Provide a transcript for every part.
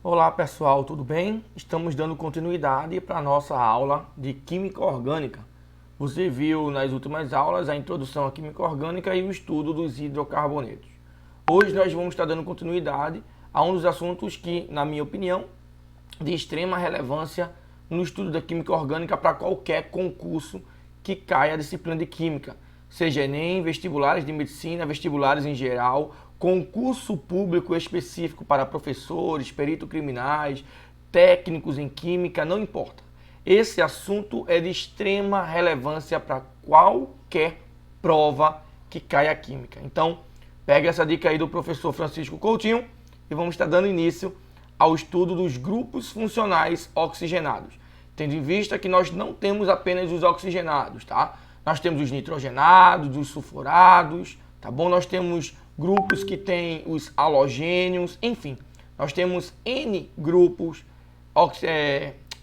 Olá pessoal, tudo bem? Estamos dando continuidade para a nossa aula de Química Orgânica. Você viu nas últimas aulas a introdução à Química Orgânica e o estudo dos hidrocarbonetos. Hoje nós vamos estar dando continuidade a um dos assuntos que, na minha opinião, de extrema relevância no estudo da Química Orgânica para qualquer concurso que caia a disciplina de Química, seja Enem, vestibulares de Medicina, vestibulares em geral, concurso público específico para professores, peritos criminais, técnicos em Química, não importa. Esse assunto é de extrema relevância para qualquer prova que caia a Química. Então, pega essa dica aí do professor Francisco Coutinho e vamos estar dando início ao estudo dos grupos funcionais oxigenados, tendo em vista que nós não temos apenas os oxigenados, tá? Nós temos os nitrogenados, os sulfurados, tá bom? Nós temos grupos que têm os halogênios, enfim, nós temos N grupos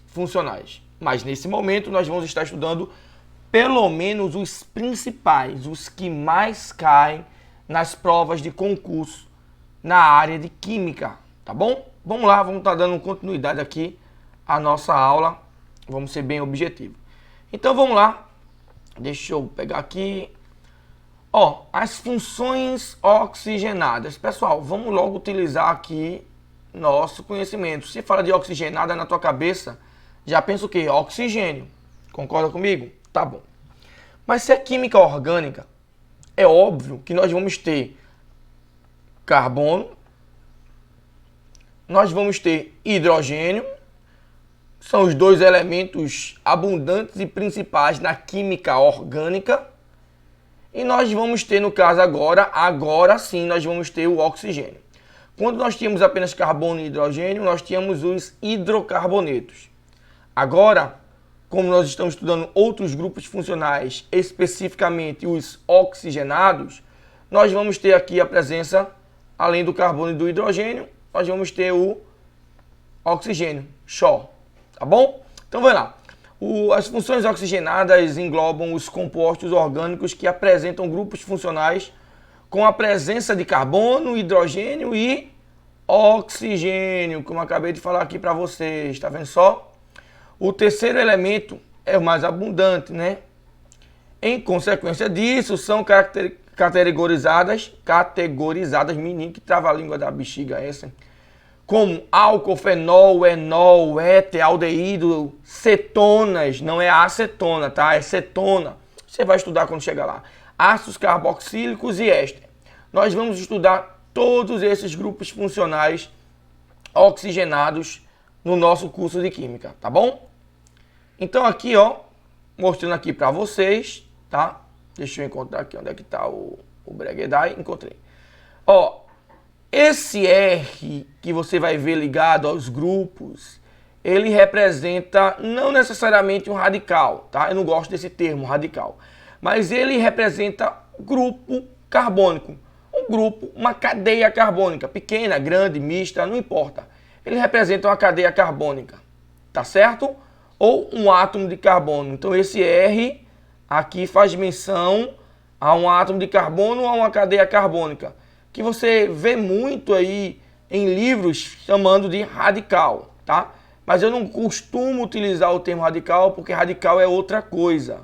funcionais. Mas nesse momento nós vamos estar estudando pelo menos os principais, os que mais caem nas provas de concurso na área de Química, tá bom? Vamos lá, vamos estar dando continuidade aqui à nossa aula, vamos ser bem objetivo. Então vamos lá, deixa eu pegar aqui. Ó, as funções oxigenadas. Pessoal, vamos logo utilizar aqui nosso conhecimento. Se fala de oxigenada na tua cabeça, já pensa o quê? Oxigênio. Concorda comigo? Tá bom. Mas se é química orgânica, é óbvio que nós vamos ter carbono, nós vamos ter hidrogênio, são os dois elementos abundantes e principais na química orgânica. E nós vamos ter, no caso agora sim, nós vamos ter o oxigênio. Quando nós tínhamos apenas carbono e hidrogênio, nós tínhamos os hidrocarbonetos. Agora, como nós estamos estudando outros grupos funcionais, especificamente os oxigenados, nós vamos ter aqui a presença, além do carbono e do hidrogênio, nós vamos ter o oxigênio, só, tá bom? Então, vai lá. As funções oxigenadas englobam os compostos orgânicos que apresentam grupos funcionais com a presença de carbono, hidrogênio e oxigênio, como eu acabei de falar aqui para vocês, tá vendo só? O terceiro elemento é o mais abundante, né? Em consequência disso, são categorizadas, menino, que trava a língua da bexiga essa, como álcool, fenol, enol, éter, aldeído, cetonas, não é acetona, tá? É cetona. Você vai estudar quando chegar lá. Ácidos carboxílicos e éster. Nós vamos estudar todos esses grupos funcionais oxigenados no nosso curso de Química, tá bom? Então aqui, ó, mostrando aqui para vocês, tá? Deixa eu encontrar aqui onde é que tá o Breguedai. Encontrei. Ó, esse R que você vai ver ligado aos grupos, ele representa não necessariamente um radical, tá? Eu não gosto desse termo, radical. Mas ele representa grupo carbônico. Um grupo, uma cadeia carbônica, pequena, grande, mista, não importa. Ele representa uma cadeia carbônica, tá certo? Ou um átomo de carbono. Então esse R aqui faz menção a um átomo de carbono ou a uma cadeia carbônica, que você vê muito aí em livros chamando de radical, tá? Mas eu não costumo utilizar o termo radical porque radical é outra coisa.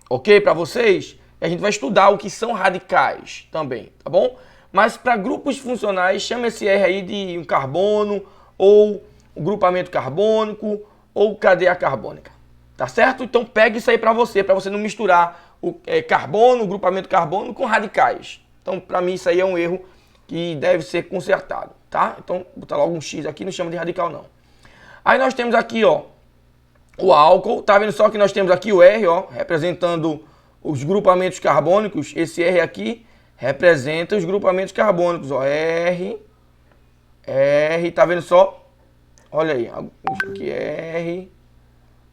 Ok para vocês? A gente vai estudar o que são radicais também, tá bom? Mas para grupos funcionais, chama esse R aí de um carbono, ou um grupamento carbônico, ou cadeia carbônica, tá certo? Então pega isso aí para você não misturar o carbono, o grupamento carbono com radicais. Então, para mim, isso aí é um erro que deve ser consertado, tá? Então, botar logo um X aqui, não chama de radical, não. Aí nós temos aqui, ó, o álcool. Tá vendo só que nós temos aqui o R, ó, representando os grupamentos carbônicos. Esse R aqui representa os grupamentos carbônicos, ó. R, tá vendo só? Olha aí, aqui R.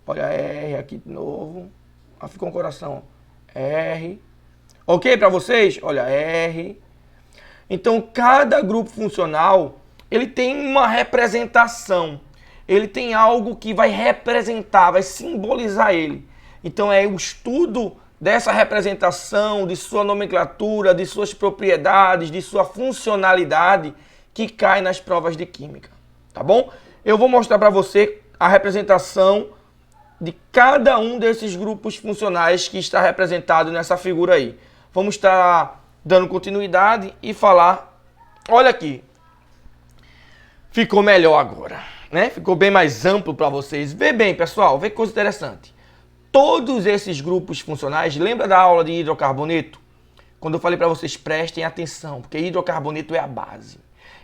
Olha R aqui de novo. Ah, ficou um coração, ó. R. Ok para vocês? Olha, R. Então, cada grupo funcional, ele tem uma representação. Ele tem algo que vai representar, vai simbolizar ele. Então, é o estudo dessa representação, de sua nomenclatura, de suas propriedades, de sua funcionalidade, que cai nas provas de Química. tá bom? Eu vou mostrar para você a representação de cada um desses grupos funcionais que está representado nessa figura aí. Vamos estar dando continuidade e falar, olha aqui, ficou melhor agora, né? Ficou bem mais amplo para vocês. Vê bem, pessoal, vê que coisa interessante. Todos esses grupos funcionais, lembra da aula de hidrocarboneto? Quando eu falei para vocês, prestem atenção, porque hidrocarboneto é a base.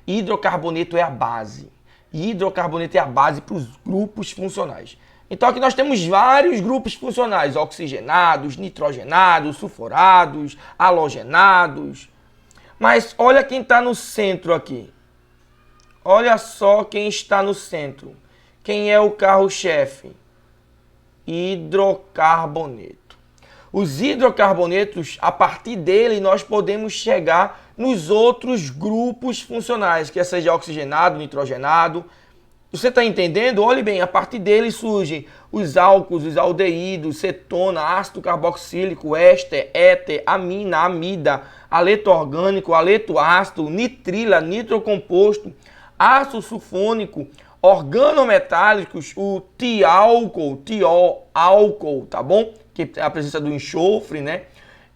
Hidrocarboneto é a base. Hidrocarboneto é a base para os grupos funcionais. Então aqui nós temos vários grupos funcionais, oxigenados, nitrogenados, sulfurados, halogenados. Mas olha quem está no centro aqui. Olha só quem está no centro. Quem é o carro-chefe? Hidrocarboneto. Os hidrocarbonetos, a partir dele, nós podemos chegar nos outros grupos funcionais, que seja oxigenado, nitrogenado. Você está entendendo? Olhe bem, a partir dele surgem os álcools, os aldeídos, cetona, ácido carboxílico, éster, éter, amina, amida, aleto orgânico, aleto ácido, nitrila, nitrocomposto, ácido sulfônico, organometálicos, o tiálcool, tiol-álcool, tá bom? Que é a presença do enxofre, né?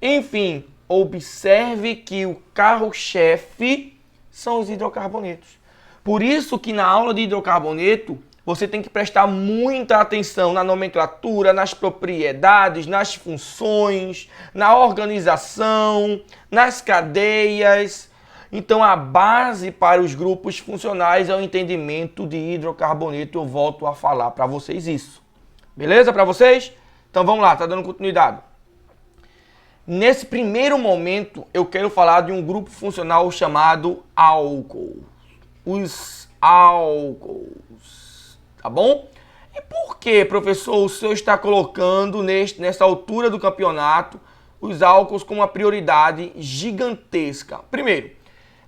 Enfim, observe que o carro-chefe são os hidrocarbonetos. Por isso que na aula de hidrocarboneto, você tem que prestar muita atenção na nomenclatura, nas propriedades, nas funções, na organização, nas cadeias. Então, a base para os grupos funcionais é o entendimento de hidrocarboneto. Eu volto a falar para vocês isso. Beleza para vocês? Então, vamos lá, tá dando continuidade. Nesse primeiro momento, eu quero falar de um grupo funcional chamado álcool. Os álcools, tá bom? E por que, professor, o senhor está colocando nessa altura do campeonato os álcools com uma prioridade gigantesca? Primeiro,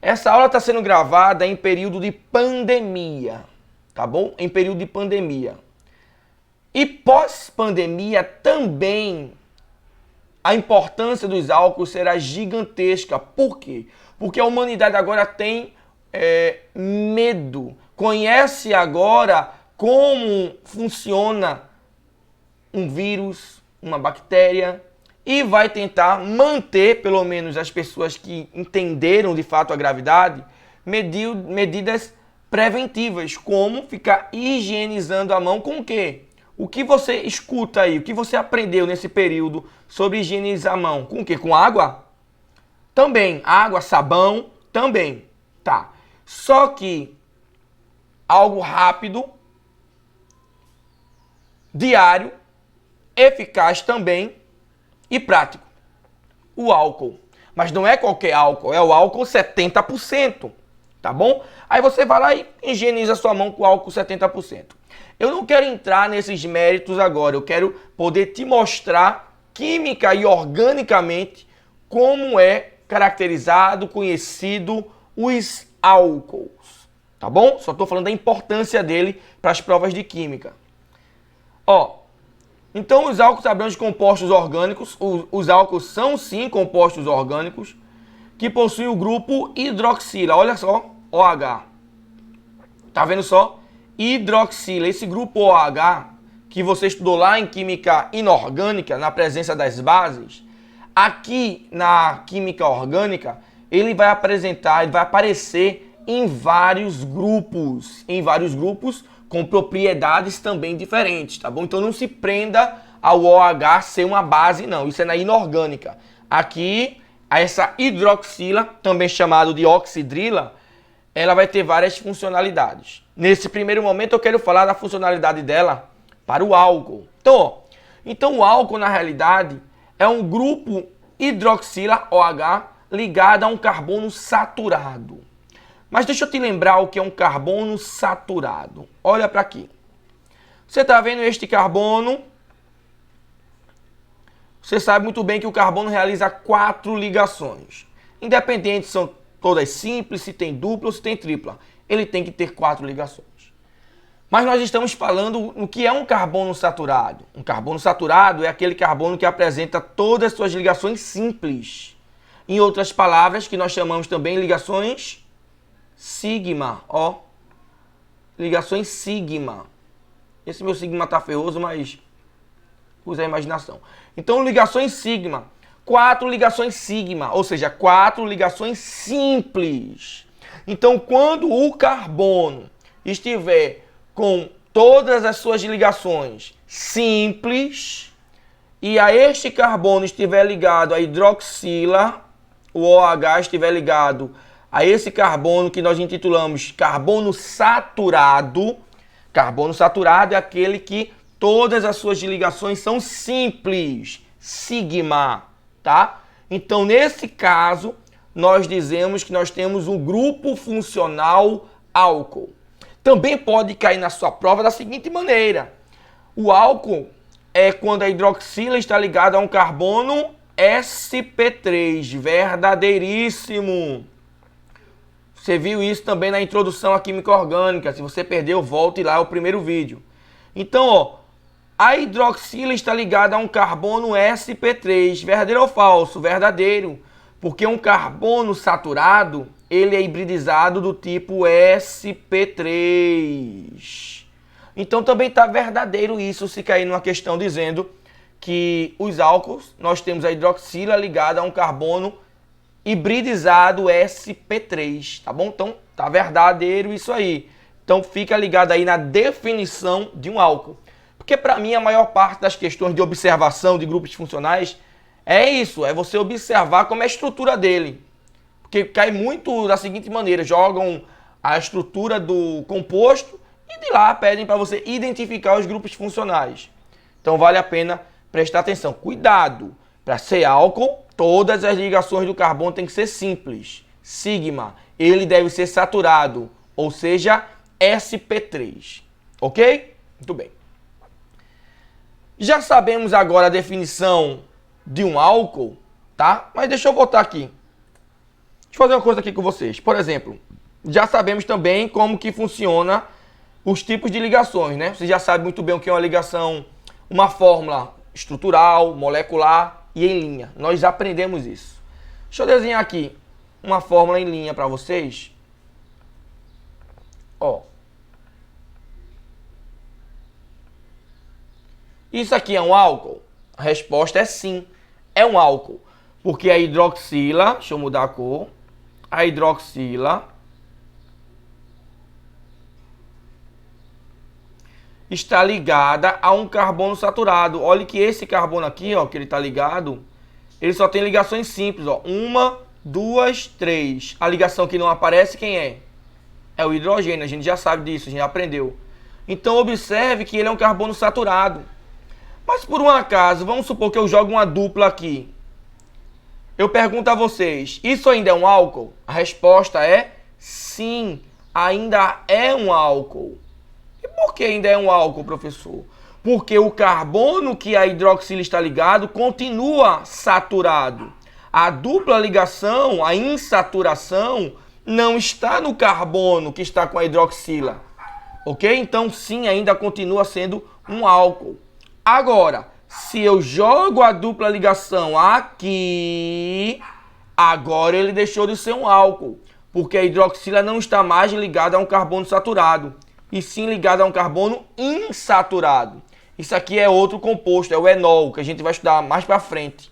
essa aula está sendo gravada em período de pandemia, tá bom? Em período de pandemia. E pós-pandemia também a importância dos álcools será gigantesca. Por quê? Porque a humanidade agora tem medo, conhece agora como funciona um vírus, uma bactéria, e vai tentar manter, pelo menos as pessoas que entenderam de fato a gravidade, medidas preventivas, como ficar higienizando a mão com o quê? O que você escuta aí, o que você aprendeu nesse período sobre higienizar a mão? Com o quê? Com água? Também. Água, sabão, também. Tá. Só que algo rápido, diário, eficaz também e prático. O álcool. Mas não é qualquer álcool, é o álcool 70%. Tá bom? Aí você vai lá e higieniza sua mão com álcool 70%. Eu não quero entrar nesses méritos agora, eu quero poder te mostrar química e organicamente como é caracterizado, conhecido os álcools, tá bom? Só estou falando da importância dele para as provas de química. Ó, então os álcools abrangem compostos orgânicos, os álcools são sim compostos orgânicos que possuem o grupo hidroxila, olha só, OH, tá vendo só? Hidroxila, esse grupo OH que você estudou lá em química inorgânica, na presença das bases, aqui na química orgânica, ele vai aparecer em vários grupos com propriedades também diferentes, tá bom? Então não se prenda ao OH ser uma base, não, isso é na inorgânica. Aqui, essa hidroxila, também chamado de oxidrila, ela vai ter várias funcionalidades. Nesse primeiro momento eu quero falar da funcionalidade dela para o álcool. Então o álcool na realidade é um grupo hidroxila OH ligado a um carbono saturado. Mas deixa eu te lembrar o que é um carbono saturado. Olha para aqui. Você está vendo este carbono? Você sabe muito bem que o carbono realiza 4 ligações. Independente se são todas simples, se tem dupla ou se tem tripla. Ele tem que ter 4 ligações. Mas nós estamos falando no que é um carbono saturado. Um carbono saturado é aquele carbono que apresenta todas as suas ligações simples. Em outras palavras, que nós chamamos também ligações sigma, ó. ligações sigma. Esse meu sigma tá feioso, mas usa a imaginação. Então, ligações sigma. 4 ligações sigma, ou seja, 4 ligações simples. Então, quando o carbono estiver com todas as suas ligações simples e a este carbono estiver ligado a hidroxila, o OH estiver ligado a esse carbono que nós intitulamos carbono saturado. Carbono saturado é aquele que todas as suas ligações são simples, sigma, tá? Então, nesse caso, nós dizemos que nós temos um grupo funcional álcool. Também pode cair na sua prova da seguinte maneira. O álcool é quando a hidroxila está ligada a um carbono sp3, verdadeiríssimo. Você viu isso também na introdução à química orgânica. Se você perdeu, volte lá ao primeiro vídeo. Então, ó, a hidroxila está ligada a um carbono sp3, verdadeiro ou falso? Verdadeiro, porque um carbono saturado, ele é hibridizado do tipo sp3. Então também está verdadeiro isso se cair numa questão dizendo que os álcools, nós temos a hidroxila ligada a um carbono hibridizado sp3, tá bom? Então tá verdadeiro isso aí. Então fica ligado aí na definição de um álcool. Porque para mim a maior parte das questões de observação de grupos funcionais é isso, é você observar como é a estrutura dele. Porque cai muito da seguinte maneira, jogam a estrutura do composto e de lá pedem para você identificar os grupos funcionais. Então vale a pena prestar atenção. Cuidado, para ser álcool, todas as ligações do carbono têm que ser simples. Sigma, ele deve ser saturado, ou seja, sp3. Ok? Muito bem. Já sabemos agora a definição de um álcool, tá? Mas deixa eu voltar aqui. Deixa eu fazer uma coisa aqui com vocês. Por exemplo, já sabemos também como que funciona os tipos de ligações, né? Você já sabe muito bem o que é uma ligação, uma fórmula estrutural, molecular e em linha. Nós aprendemos isso. Deixa eu desenhar aqui uma fórmula em linha para vocês. Ó. Isso aqui é um álcool? A resposta é sim, é um álcool. Porque a hidroxila, deixa eu mudar a cor, a hidroxila está ligada a um carbono saturado. Olha que esse carbono aqui, ó, que ele está ligado, ele só tem ligações simples, ó. 1, 2, 3. A ligação que não aparece, quem é? É o hidrogênio, a gente já sabe disso, a gente já aprendeu. Então observe que ele é um carbono saturado. Mas por um acaso, vamos supor que eu jogo uma dupla aqui. Eu pergunto a vocês, isso ainda é um álcool? A resposta é sim, ainda é um álcool. E por que ainda é um álcool, professor? Porque o carbono que a hidroxila está ligado continua saturado. A dupla ligação, a insaturação, não está no carbono que está com a hidroxila. Ok? Então sim, ainda continua sendo um álcool. Agora, se eu jogo a dupla ligação aqui, agora ele deixou de ser um álcool, porque a hidroxila não está mais ligada a um carbono saturado, e sim ligada a um carbono insaturado. Isso aqui é outro composto, é o enol, que a gente vai estudar mais para frente.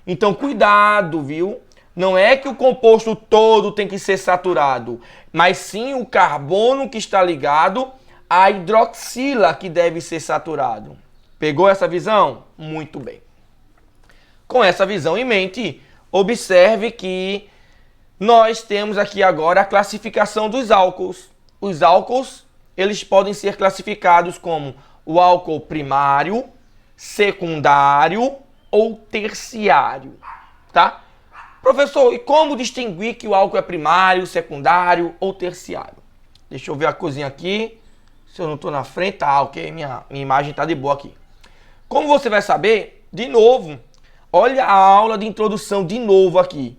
Então, cuidado, viu? Não é que o composto todo tem que ser saturado, mas sim o carbono que está ligado à hidroxila que deve ser saturado. Pegou essa visão? Muito bem. Com essa visão em mente, observe que nós temos aqui agora a classificação dos álcools. Os álcools, eles podem ser classificados como o álcool primário, secundário ou terciário, tá? Professor, e como distinguir que o álcool é primário, secundário ou terciário? Deixa eu ver a coisinha aqui. Se eu não estou na frente, tá, ok, minha imagem está de boa aqui. Como você vai saber, de novo, olha a aula de introdução de novo aqui.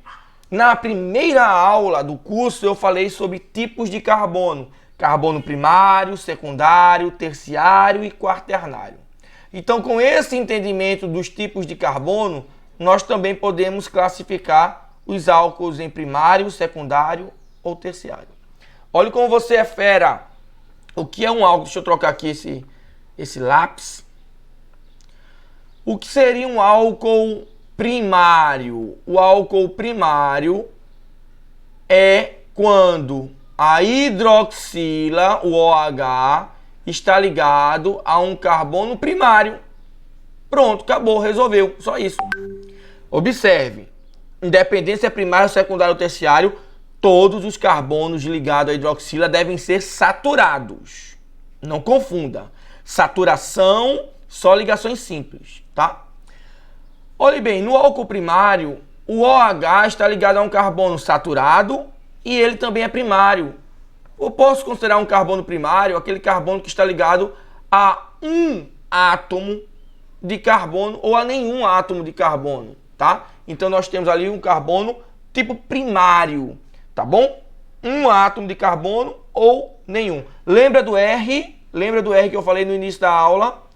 Na primeira aula do curso eu falei sobre tipos de carbono. Carbono primário, secundário, terciário e quaternário. Então, com esse entendimento dos tipos de carbono, nós também podemos classificar os álcools em primário, secundário ou terciário. Olha como você é fera. O que é um álcool? Deixa eu trocar aqui esse lápis. O que seria um álcool primário? O álcool primário é quando a hidroxila, o OH, está ligado a um carbono primário. Pronto, acabou, resolveu, só isso. Observe, independente se é primário, secundário ou terciário, todos os carbonos ligados à hidroxila devem ser saturados. Não confunda. Saturação, só ligações simples, tá? Olhe bem, no álcool primário, o OH está ligado a um carbono saturado e ele também é primário. Eu posso considerar um carbono primário aquele carbono que está ligado a um átomo de carbono ou a nenhum átomo de carbono, tá? Então nós temos ali um carbono tipo primário, tá bom? Um átomo de carbono ou nenhum. Lembra do R? Lembra do R que eu falei no início da aula?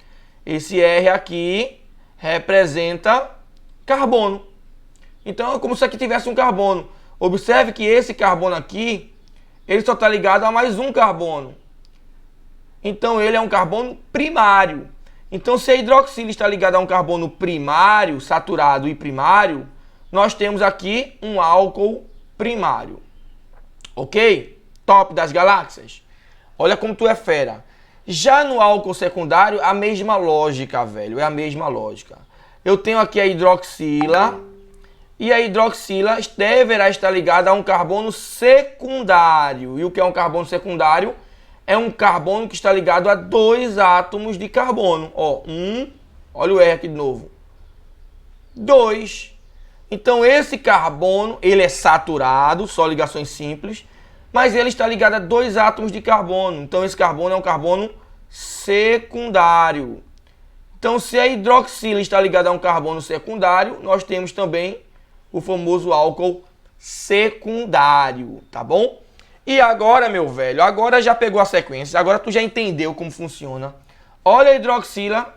Esse R aqui representa carbono. Então é como se aqui tivesse um carbono. Observe que esse carbono aqui, ele só está ligado a mais um carbono. Então ele é um carbono primário. Então se a hidroxila está ligada a um carbono primário, saturado e primário, nós temos aqui um álcool primário. Ok? Top das galáxias. Olha como tu é fera. Já no álcool secundário, a mesma lógica, velho. É a mesma lógica. Eu tenho aqui a hidroxila. E a hidroxila deverá estar ligada a um carbono secundário. E o que é um carbono secundário? É um carbono que está ligado a dois átomos de carbono. Ó, olha o R aqui de novo. 2. Então esse carbono, ele é saturado, só ligações simples, mas ele está ligado a dois átomos de carbono. Então esse carbono é um carbono secundário. Então se a hidroxila está ligada a um carbono secundário, nós temos também o famoso álcool secundário, tá bom? E agora, meu velho, agora já pegou a sequência, agora tu já entendeu como funciona. Olha a hidroxila.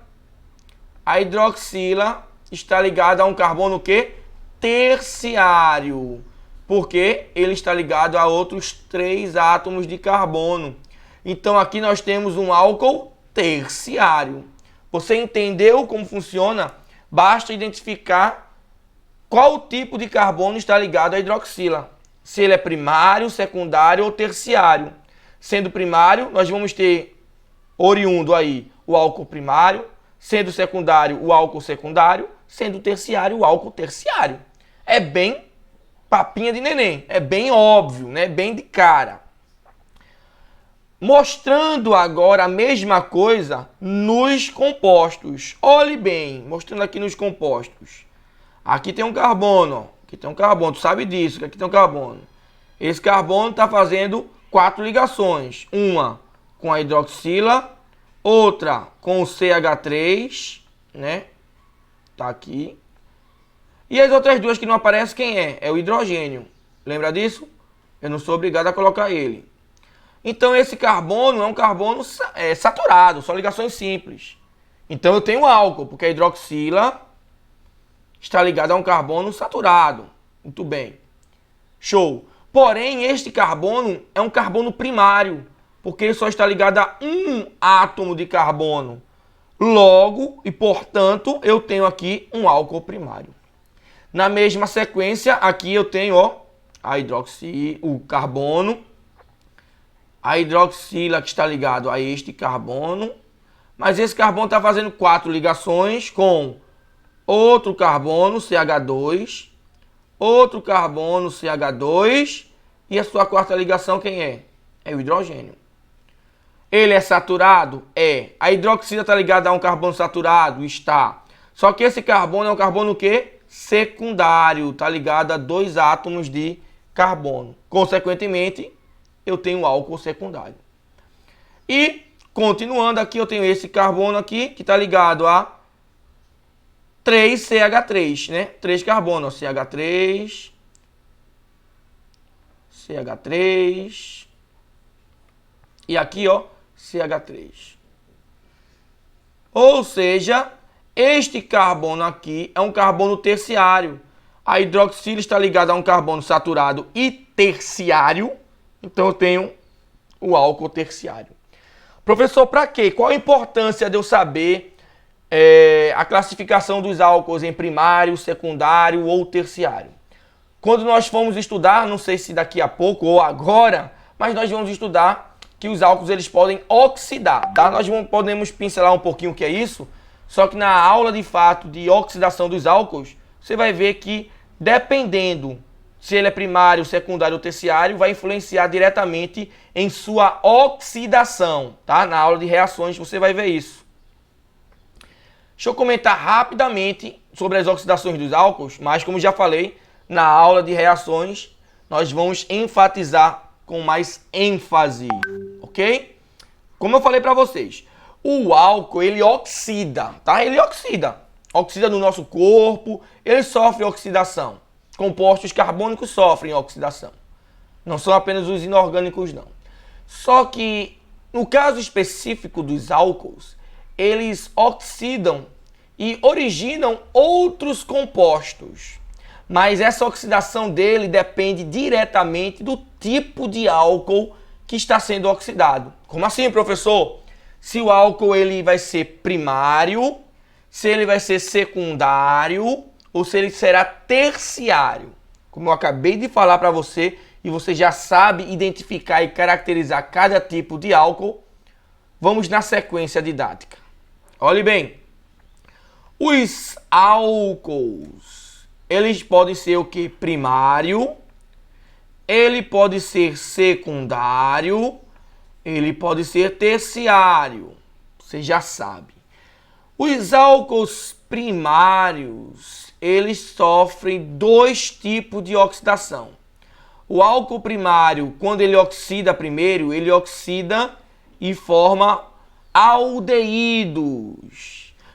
A hidroxila está ligada a um carbono o quê? Terciário. Porque ele está ligado a outros 3 átomos de carbono. Então aqui nós temos um álcool terciário. Você entendeu como funciona? Basta identificar qual tipo de carbono está ligado à hidroxila. Se ele é primário, secundário ou terciário. Sendo primário, nós vamos ter oriundo aí o álcool primário. Sendo secundário, o álcool secundário. Sendo terciário, o álcool terciário. É bem papinha de neném. É bem óbvio, né? Bem de cara. Mostrando agora a mesma coisa nos compostos. Olhe bem, mostrando aqui nos compostos. Aqui tem um carbono, ó. Aqui tem um carbono, tu sabe disso, que aqui tem um carbono. Esse carbono está fazendo 4 ligações. Uma com a hidroxila, outra com o CH3, né? Tá aqui. E as outras duas que não aparecem, quem é? É o hidrogênio. Lembra disso? Eu não sou obrigado a colocar ele. Então esse carbono é um carbono saturado, só ligações simples. Então eu tenho álcool, porque a hidroxila está ligada a um carbono saturado. Muito bem. Show. Porém, este carbono é um carbono primário, porque ele só está ligado a um átomo de carbono. Logo, e portanto, eu tenho aqui um álcool primário. Na mesma sequência, aqui eu tenho, ó, o carbono, a hidroxila que está ligado a este carbono, mas esse carbono está fazendo 4 ligações com outro carbono, CH2, outro carbono, CH2, e a sua quarta ligação quem é? É o hidrogênio. Ele é saturado? É. A hidroxila está ligada a um carbono saturado? Está. Só que esse carbono é um carbono o quê? Secundário. Está ligado a 2 átomos de carbono. Consequentemente, eu tenho álcool secundário. E, continuando aqui, eu tenho esse carbono aqui, que está ligado a 3CH3, né? 3 carbonos, CH3, CH3, e aqui, ó, CH3. Ou seja, este carbono aqui é um carbono terciário. A hidroxila está ligada a um carbono saturado e terciário, então eu tenho o álcool terciário. Professor, para quê? Qual a importância de eu saber a classificação dos álcools em primário, secundário ou terciário? Quando nós formos estudar, não sei se daqui a pouco ou agora, mas nós vamos estudar que os álcools eles podem oxidar, tá? Nós podemos pincelar um pouquinho o que é isso, só que na aula de fato de oxidação dos álcools, você vai ver que dependendo se ele é primário, secundário ou terciário, vai influenciar diretamente em sua oxidação, tá? Na aula de reações você vai ver isso. Deixa eu comentar rapidamente sobre as oxidações dos álcools, mas como já falei, na aula de reações nós vamos enfatizar com mais ênfase, ok? Como eu falei para vocês, o álcool ele oxida, tá? Ele oxida no nosso corpo, ele sofre oxidação. Compostos carbônicos sofrem oxidação. Não são apenas os inorgânicos, não. Só que, no caso específico dos álcools, eles oxidam e originam outros compostos. Mas essa oxidação dele depende diretamente do tipo de álcool que está sendo oxidado. Como assim, professor? Se o álcool ele vai ser primário, se ele vai ser secundário ou se ele será terciário. Como eu acabei de falar para você e você já sabe identificar e caracterizar cada tipo de álcool, vamos na sequência didática. Olhe bem, os álcools, eles podem ser o que? Primário, ele pode ser secundário, ele pode ser terciário, você já sabe. Os álcools primários, eles sofrem dois tipos de oxidação. O álcool primário, quando ele oxida primeiro, ele oxida e forma aldeídos.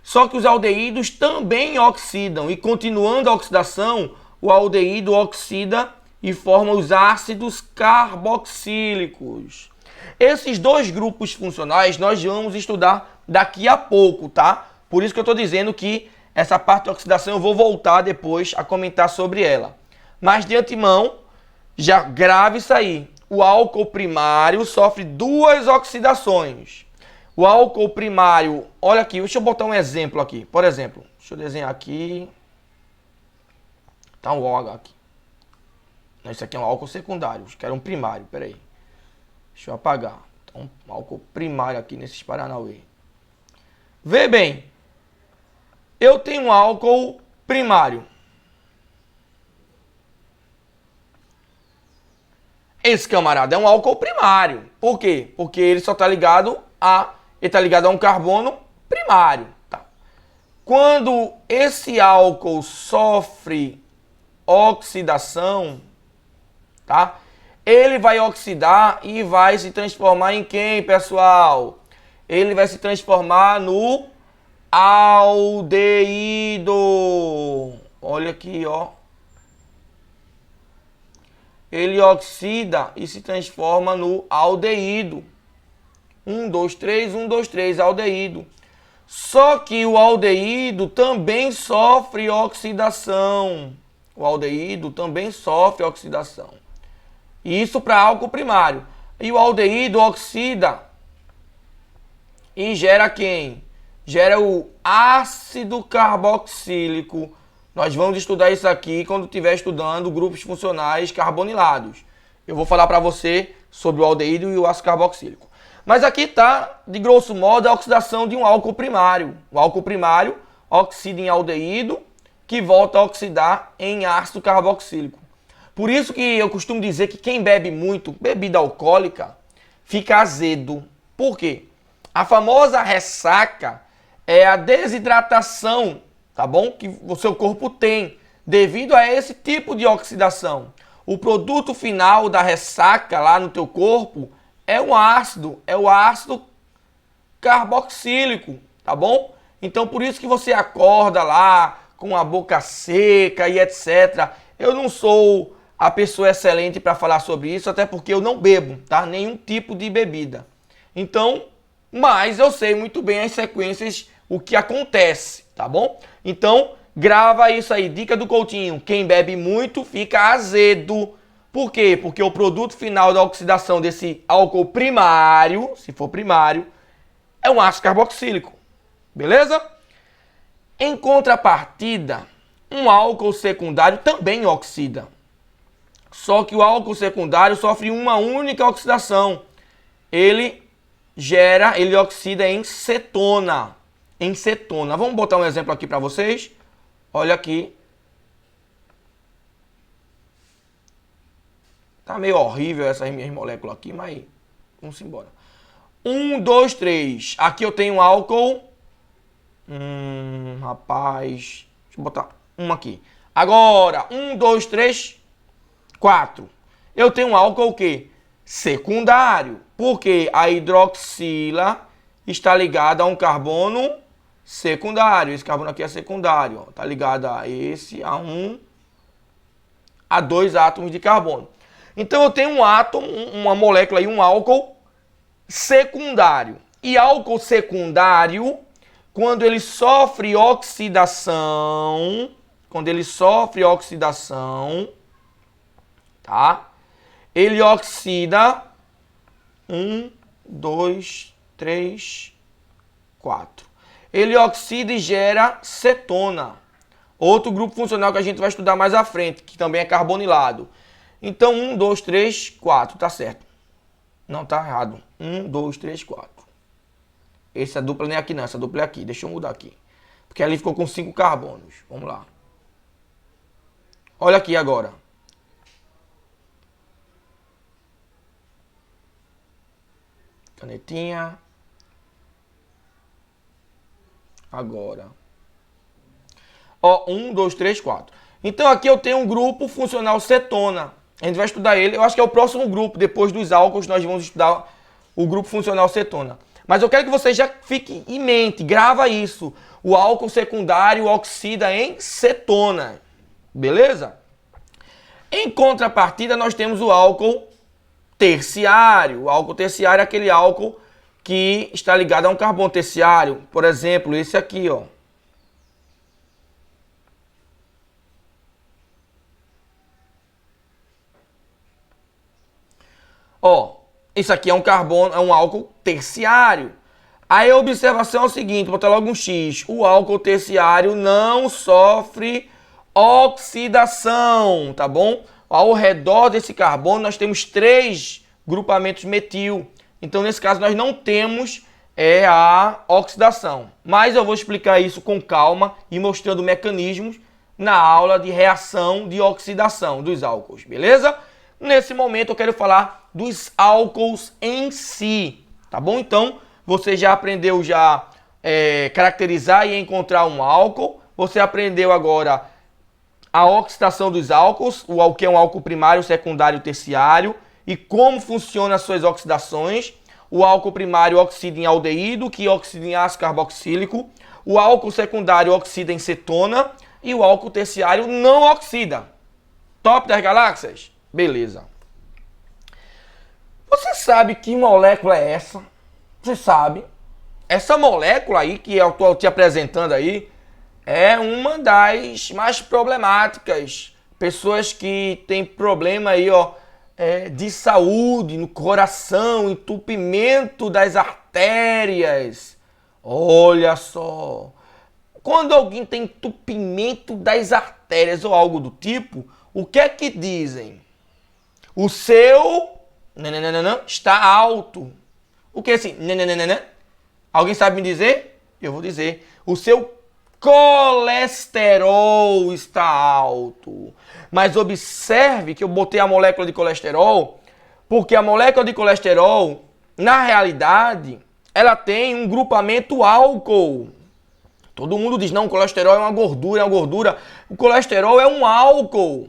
Só que os aldeídos também oxidam e continuando a oxidação, o aldeído oxida e forma os ácidos carboxílicos. Esses dois grupos funcionais nós vamos estudar daqui a pouco, tá? Por isso que eu estou dizendo que essa parte de oxidação eu vou voltar depois a comentar sobre ela. Mas de antemão, já grave isso aí. O álcool primário sofre duas oxidações. O álcool primário, olha aqui, deixa eu botar um exemplo aqui. Por exemplo, deixa eu desenhar aqui. Tá um OH aqui. Não, isso aqui é um álcool secundário, que era um primário, peraí. Deixa eu apagar. Então, um álcool primário aqui nesses Paranauê. Vê bem, eu tenho um álcool primário. Esse camarada é um álcool primário. Por quê? Porque ele só está ligado a um carbono primário. Tá? Quando esse álcool sofre oxidação, tá? Ele vai oxidar e vai se transformar em quem, pessoal? Ele vai se transformar no aldeído. Olha aqui, ó. Ele oxida e se transforma no aldeído. 1, 2, 3, 1, 2, 3, aldeído. Só que o aldeído também sofre oxidação. O aldeído também sofre oxidação. Isso para álcool primário. E o aldeído oxida e gera quem? Gera o ácido carboxílico. Nós vamos estudar isso aqui quando estiver estudando grupos funcionais carbonilados. Eu vou falar para você sobre o aldeído e o ácido carboxílico. Mas aqui está, de grosso modo, a oxidação de um álcool primário. O álcool primário oxida em aldeído, que volta a oxidar em ácido carboxílico. Por isso que eu costumo dizer que quem bebe muito bebida alcoólica fica azedo. Por quê? A famosa ressaca é a desidratação, tá bom? Que o seu corpo tem devido a esse tipo de oxidação. O produto final da ressaca lá no teu corpo é o ácido carboxílico, tá bom? Então por isso que você acorda lá com a boca seca e etc. Eu não sou a pessoa excelente para falar sobre isso, até porque eu não bebo, tá? Nenhum tipo de bebida. Então, mas eu sei muito bem as sequências, o que acontece, tá bom? Então, grava isso aí, dica do Coutinho. Quem bebe muito fica azedo. Por quê? Porque o produto final da oxidação desse álcool primário, se for primário, é um ácido carboxílico. Beleza? Em contrapartida, um álcool secundário também oxida. Só que o álcool secundário sofre uma única oxidação. Ele oxida em cetona. Em cetona. Vamos botar um exemplo aqui para vocês. Olha aqui. Tá meio horrível essas minhas moléculas aqui, mas vamos embora. 1, 2, 3. Aqui eu tenho álcool. Rapaz. Deixa eu botar uma aqui. Agora, 1, 2, 3, 4. Eu tenho um álcool o quê? Secundário. Porque a hidroxila está ligada a um carbono secundário. Esse carbono aqui é secundário. Está ligado a esse, a 2 átomos de carbono. Então eu tenho um átomo, uma molécula e um álcool secundário. E álcool secundário, quando ele sofre oxidação, tá? Ele oxida 1, 2, 3, 4. Ele oxida e gera cetona. Outro grupo funcional que a gente vai estudar mais à frente, que também é carbonilado. Então, 1, 2, 3, 4, tá certo. Não, tá errado. 1, 2, 3, 4. Essa dupla nem é aqui não, essa dupla é aqui. Deixa eu mudar aqui. Porque ali ficou com 5 carbonos. Vamos lá. Olha aqui agora. Canetinha. Agora. Ó, 1, 2, 3, 4. Então aqui eu tenho um grupo funcional cetona. A gente vai estudar ele. Eu acho que é o próximo grupo. Depois dos álcools, nós vamos estudar o grupo funcional cetona. Mas eu quero que você já fique em mente. Grava isso. O álcool secundário oxida em cetona. Beleza? Em contrapartida, nós temos o álcool terciário. O álcool terciário é aquele álcool que está ligado a um carbono terciário. Por exemplo, esse aqui, ó. Ó, isso aqui é um carbono, é um álcool terciário. Aí a observação é o seguinte, vou botar logo um X. O álcool terciário não sofre oxidação, tá bom? Ao redor desse carbono nós temos 3 grupamentos metil. Então nesse caso nós não temos a oxidação. Mas eu vou explicar isso com calma e mostrando mecanismos na aula de reação de oxidação dos álcools, beleza? Nesse momento eu quero falar dos álcools em si, tá bom? Então, você já aprendeu caracterizar e encontrar um álcool. Você aprendeu agora a oxidação dos álcools, o que é um álcool primário, secundário, terciário, e como funcionam as suas oxidações. O álcool primário oxida em aldeído, que oxida em ácido carboxílico. O álcool secundário oxida em cetona e o álcool terciário não oxida. Top das galáxias? Beleza. Você sabe que molécula é essa? Você sabe? Essa molécula aí que eu estou te apresentando aí é uma das mais problemáticas. Pessoas que têm problema aí, ó, de saúde, no coração, entupimento das artérias. Olha só. Quando alguém tem entupimento das artérias ou algo do tipo, o que é que dizem? O seu está alto. O que é assim? Alguém sabe me dizer? Eu vou dizer. O seu colesterol está alto. Mas observe que eu botei a molécula de colesterol, porque a molécula de colesterol, na realidade, ela tem um grupamento álcool. Todo mundo diz, não, o colesterol é uma gordura, O colesterol é um álcool.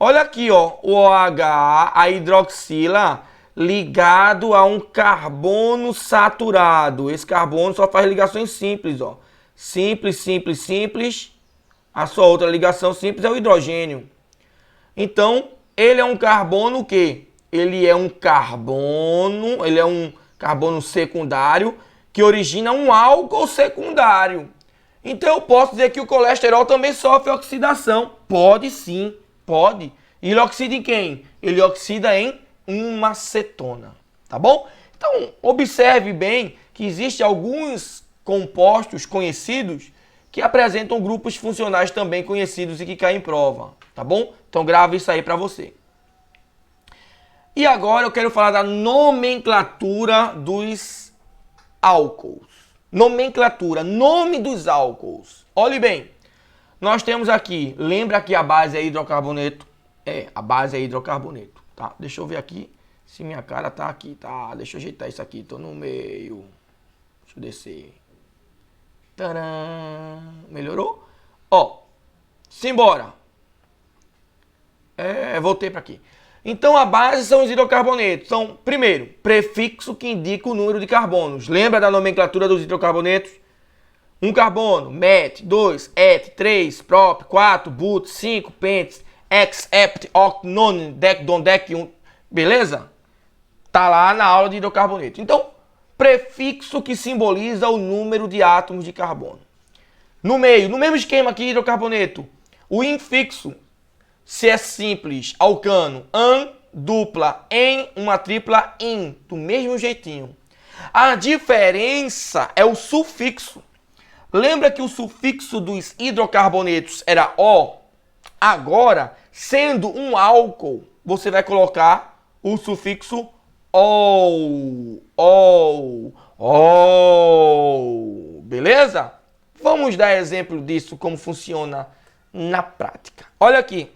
Olha aqui, ó, o OH, a hidroxila, ligado a um carbono saturado. Esse carbono só faz ligações simples, ó. Simples. A sua outra ligação simples é o hidrogênio. Então, ele é um carbono que ele é um carbono secundário que origina um álcool secundário. Então eu posso dizer que o colesterol também sofre oxidação. Pode sim, pode. E ele oxida em quem? Ele oxida em uma cetona, tá bom? Então, observe bem que existem alguns compostos conhecidos que apresentam grupos funcionais também conhecidos e que caem em prova, tá bom? Então, grave isso aí para você. E agora eu quero falar da nomenclatura dos álcools. Nomenclatura, nome dos álcools. Olhe bem, nós temos aqui, lembra que a base é hidrocarboneto? A base é hidrocarboneto, tá? Deixa eu ver aqui se minha cara tá aqui, tá? Deixa eu ajeitar isso aqui, tô no meio. Deixa eu descer. Tcharam! Melhorou? Ó, simbora. Voltei para aqui. Então, a base são os hidrocarbonetos. Então, primeiro, prefixo que indica o número de carbonos. Lembra da nomenclatura dos hidrocarbonetos? 1 carbono, met, 2, et, 3, prop, 4, but, 5, pentes, ex, hept, oct, non, dec, don, dec, 1. Beleza? Tá lá na aula de hidrocarboneto. Então, prefixo que simboliza o número de átomos de carbono. No meio, no mesmo esquema aqui, hidrocarboneto, o infixo, se é simples, alcano, an, dupla, em, uma tripla, in, do mesmo jeitinho. A diferença é o sufixo. Lembra que o sufixo dos hidrocarbonetos era O? Agora, sendo um álcool, você vai colocar o sufixo OL. Beleza? Vamos dar exemplo disso, como funciona na prática. Olha aqui.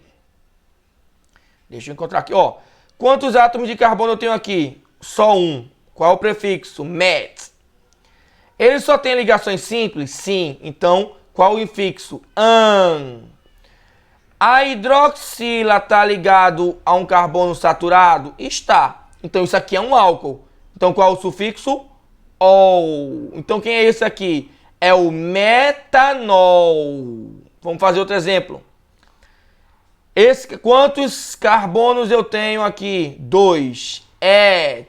Deixa eu encontrar aqui, ó. Quantos átomos de carbono eu tenho aqui? Só um. Qual é o prefixo? Met. Ele só tem ligações simples? Sim. Então, qual o infixo? An. A hidroxila está ligado a um carbono saturado? Está. Então, isso aqui é um álcool. Então, qual é o sufixo? Ol. Então, quem é esse aqui? É o metanol. Vamos fazer outro exemplo. Quantos carbonos eu tenho aqui? 2. Et.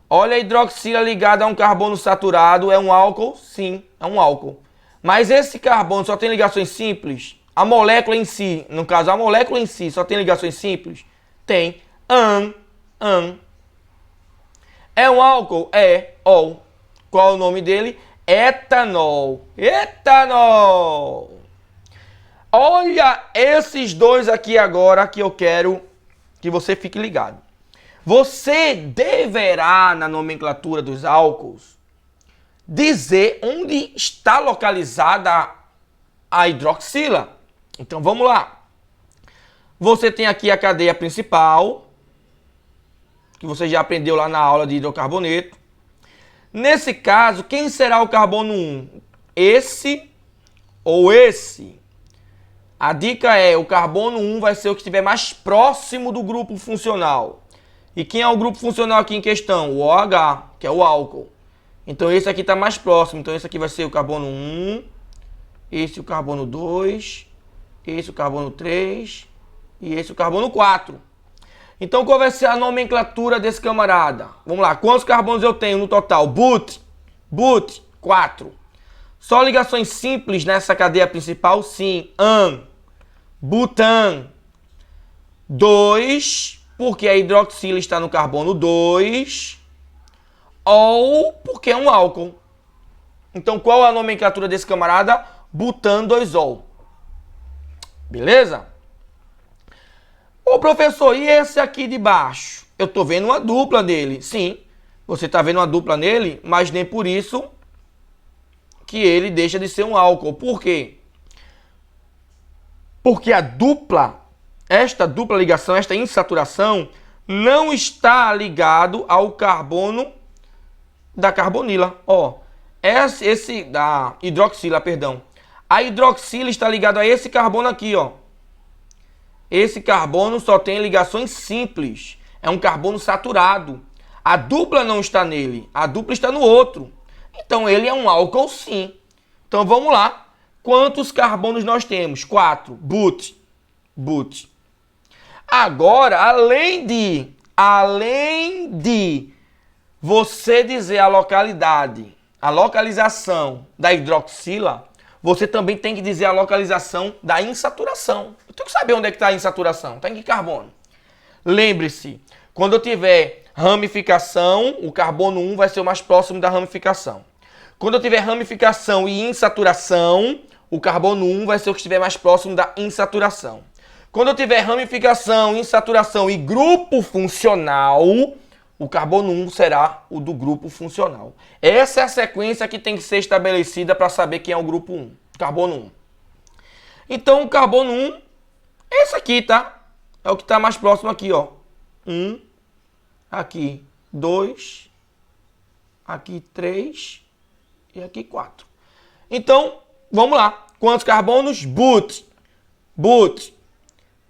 Olha a hidroxila ligada a um carbono saturado. É um álcool? Sim, é um álcool. Mas esse carbono só tem ligações simples? A molécula em si, no caso, a molécula em si só tem ligações simples? Tem. An. É um álcool? É. Ol. Qual é o nome dele? Etanol. Etanol. Olha esses dois aqui agora que eu quero que você fique ligado. Você deverá, na nomenclatura dos álcools, dizer onde está localizada a hidroxila. Então vamos lá. Você tem aqui a cadeia principal, que você já aprendeu lá na aula de hidrocarboneto. Nesse caso, quem será o carbono 1? Esse ou esse? A dica é, o carbono 1 vai ser o que estiver mais próximo do grupo funcional. E quem é o grupo funcional aqui em questão? O OH, que é o álcool. Então esse aqui está mais próximo. Então esse aqui vai ser o carbono 1, esse o carbono 2, esse o carbono 3 e esse o carbono 4. Então qual vai ser a nomenclatura desse camarada? Vamos lá, quantos carbonos eu tenho no total? But, 4. Só ligações simples nessa cadeia principal? Sim. An, butan, 2, porque a hidroxila está no carbono 2, ou porque é um álcool. Então, qual é a nomenclatura desse camarada? Butan 2-ol. Beleza? Ô, professor, e esse aqui de baixo? Eu estou vendo uma dupla dele. Sim, você está vendo uma dupla nele, mas nem por isso que ele deixa de ser um álcool. Por quê? Porque a dupla, esta dupla ligação, esta insaturação, não está ligado ao carbono da carbonila. Ó, esse da hidroxila, perdão. A hidroxila está ligada a esse carbono aqui, ó. Esse carbono só tem ligações simples. É um carbono saturado. A dupla não está nele, a dupla está no outro. Então ele é um álcool sim. Então vamos lá. Quantos carbonos nós temos? 4. But. Agora, além de você dizer a localidade, a localização da hidroxila, você também tem que dizer a localização da insaturação. Eu tenho que saber onde é que está a insaturação. Está em que carbono? Lembre-se, quando eu tiver ramificação, o carbono 1 vai ser o mais próximo da ramificação. Quando eu tiver ramificação e insaturação, o carbono 1 vai ser o que estiver mais próximo da insaturação. Quando eu tiver ramificação, insaturação e grupo funcional, o carbono 1 será o do grupo funcional. Essa é a sequência que tem que ser estabelecida para saber quem é o grupo 1, carbono 1. Então, o carbono 1 é esse aqui, tá? É o que está mais próximo aqui, ó. 1, aqui 2, aqui 3 e aqui 4. Então, vamos lá. Quantos carbonos? But.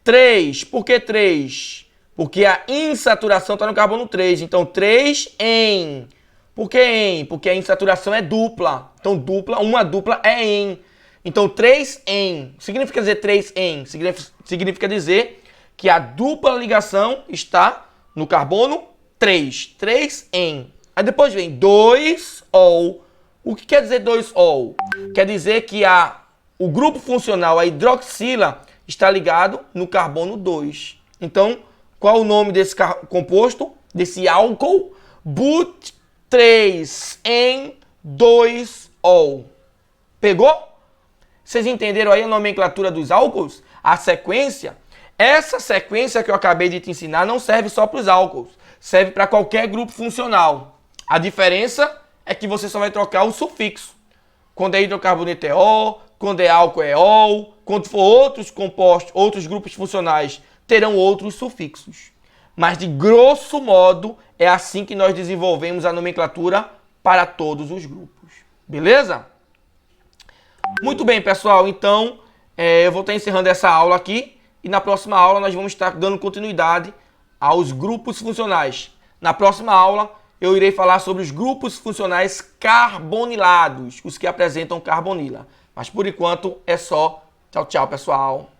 3. Por que 3? Porque a insaturação está no carbono 3. Então, 3 em. Por que em? Porque a insaturação é dupla. Então, uma dupla é em. Então, 3 em. Significa dizer 3 em. Significa dizer que a dupla ligação está no carbono 3. 3 em. Aí depois vem 2-ol. O que quer dizer 2-ol? Quer dizer que o grupo funcional, a hidroxila, está ligado no carbono 2. Então, qual o nome desse composto? Desse álcool? But 3 em 2-ol. Pegou? Vocês entenderam aí a nomenclatura dos álcools? A sequência? Essa sequência que eu acabei de te ensinar não serve só para os álcools. Serve para qualquer grupo funcional. A diferença é que você só vai trocar o sufixo. Quando é hidrocarboneto é O, quando é álcool é ol, quando for outros compostos, outros grupos funcionais, terão outros sufixos. Mas de grosso modo, é assim que nós desenvolvemos a nomenclatura para todos os grupos. Beleza? Muito bem, pessoal. Então, eu vou estar encerrando essa aula aqui. E na próxima aula nós vamos estar dando continuidade aos grupos funcionais. Na próxima aula eu irei falar sobre os grupos funcionais carbonilados, os que apresentam carbonila. Mas por enquanto é só. Tchau, tchau, pessoal.